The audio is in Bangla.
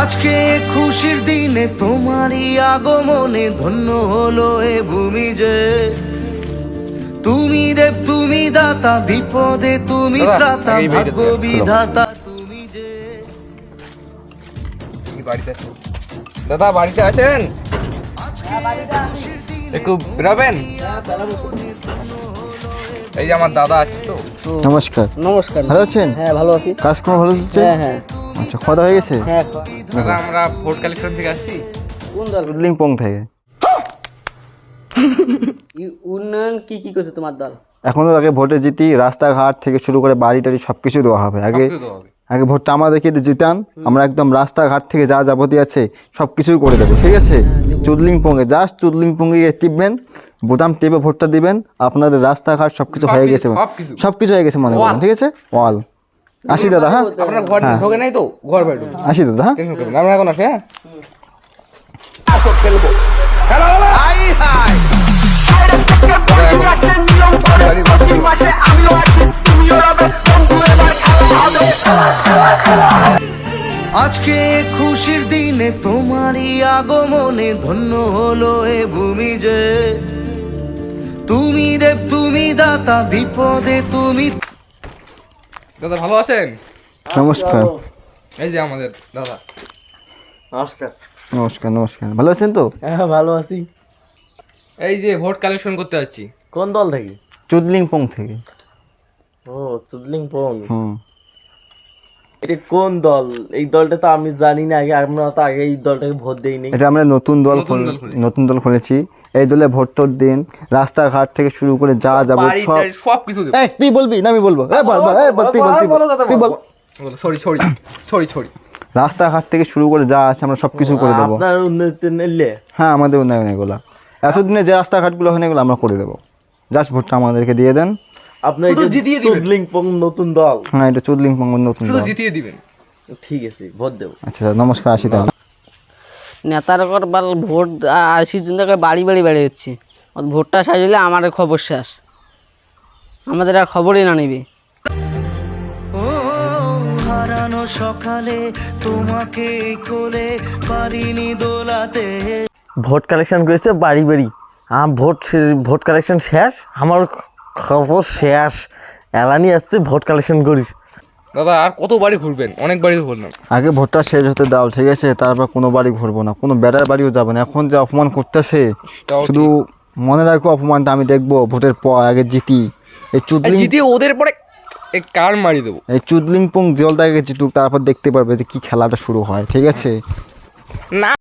আজকে খুশির দিনে তোমারই আগমনে ধন্য হলো এ ভূমি যে। তুমি দেব তুমি দাতা, বিপদে তুমি ত্রাতা, ভাগ্য বিধাতা তুমি যে। দাদা বাড়িতে আছেন? একটু বেরোবেন? এই যে আমার দাদা আছে তো। নমস্কার। নমস্কার। ভালো আছেন? হ্যাঁ ভালো আছি। কাজকর্ম ভালো চলছে? হ্যাঁ হ্যাঁ আচ্ছা, খাওয়া দাওয়া হয়ে গেছে? হ্যাঁ। দাদা আমরা ভোট কালেকশন থেকে আসছি। কোন দল? লিংপং থেকে। উন্নয়ন কি কি করছে তোমার দল? এখনো আগে ভোটে জিতি, রাস্তাঘাট থেকে শুরু করে বাড়ি টাড়ি সব কিছু দেওয়া হবে। আগে সবকিছু দেওয়া হবে। আগে ভোটটা আমাদেরকে জিতান, আমরা একদম রাস্তাঘাট থেকে যা যাবতীয় আছে সব কিছুই করে দেবো, ঠিক আছে? চুদলিংপংয়ে জাস্ট চুদলিংপংয়ে টিপবেন, বোতাম টিপে ভোটটা দিবেন, আপনাদের রাস্তাঘাট সব কিছু হয়ে গেছে, সব কিছু হয়ে গেছে মনে করেন, ঠিক আছে? অল আসি দাদা, হ্যাঁ আপনার ঘর ঢোকে নাই তো? ঘর বাইরে আসি দাদা, হ্যাঁ টেনশন করবেন না, আমরা এখন আসি। হ্যাঁ আজকে খুশির দিনে তোমারই আগমনে ধন্য হলো এ ভূমি যে। তুমি দেব তুমি দাতা, বিপদে তুমি। দাদা ভালো আছেন? নমস্কার। এই যে আমাদের দাদা। নমস্কার। নমস্কার নমস্কার, ভালো আছেন তো? হ্যাঁ ভালো আছি। এই যে ভোট কালেকশন করতে আসছি। কোন দল থেকে? চুদলিংপং থেকে। ও চুদলিংপং। হুম, এটা কোন দল? এই দলটা তো আমি জানি না, আগে আমরা তো আগে এই দলটাকে ভোট দেইনি। এটা আমরা নতুন দল খুলেছি। এই দলে ভোট টোট দিন, রাস্তাঘাট থেকে শুরু করে যা যাবো সব। সবকিছু দেবো। এই তুই বলবি না আমি বলবো? তুই বল। Sorry sorry sorry sorry. রাস্তাঘাট থেকে শুরু করে যা আছে আমরা সব কিছু করে দেবো। আপনার উন্নতি নিলে? হ্যাঁ, আমাদের উন্নয়ন এগুলো, এতদিনে যে রাস্তাঘাটগুলো হয় এগুলো আমরা করে দেবো। জাস্ট ভোটটা আমাদেরকে দিয়ে দেন। আপনার শুধু জিতিয়ে দিবেন। চুদলিংপং নতুন দল? হ্যাঁ, এটা চুদলিংপং নতুন শুধু দল। জিতিয়ে দিবেন। ঠিক আছে, ভোট দেবো। আচ্ছা নমস্কার, আসি তাহলে। নেতারা বার ভোট আসি দিন থেকে বাড়ি বাড়ি বেড়ে যাচ্ছে, ভোটটা সাজিলে আমার খবর শেষ, আমাদের আর খবরই না নিবে। ও হারানো সকালে তোমাকে কোলে পারিনি দোলাতে। ভোট কালেকশন করেছে বাড়ি বাড়ি, ভোট কালেকশন শেষ, আমার খবর শেষ, এলানি আসছে ভোট কালেকশন করিস। দাদা আর কত বাড়ি ঘুরবেন? অনেক বাড়ি ঘুরলাম। আগে ভোটটা শেষ হতে দাও, ঠিক আছে? তারপর কোনো বাড়ি ঘুরবো না, কোনো বেড়ার বাড়িও যাবো না। এখন যে অপমান করতেছে, শুধু মনে রাখো অপমানটা আমি দেখবো ভোটের পর। আগে জিতি, জিতিয়ে ওদের পরে কার মারি দেবো। এই চুদলিংপং জলটাকে জিতুক, তারপর দেখতে পারবে যে কি খেলাটা শুরু হয়, ঠিক আছে? না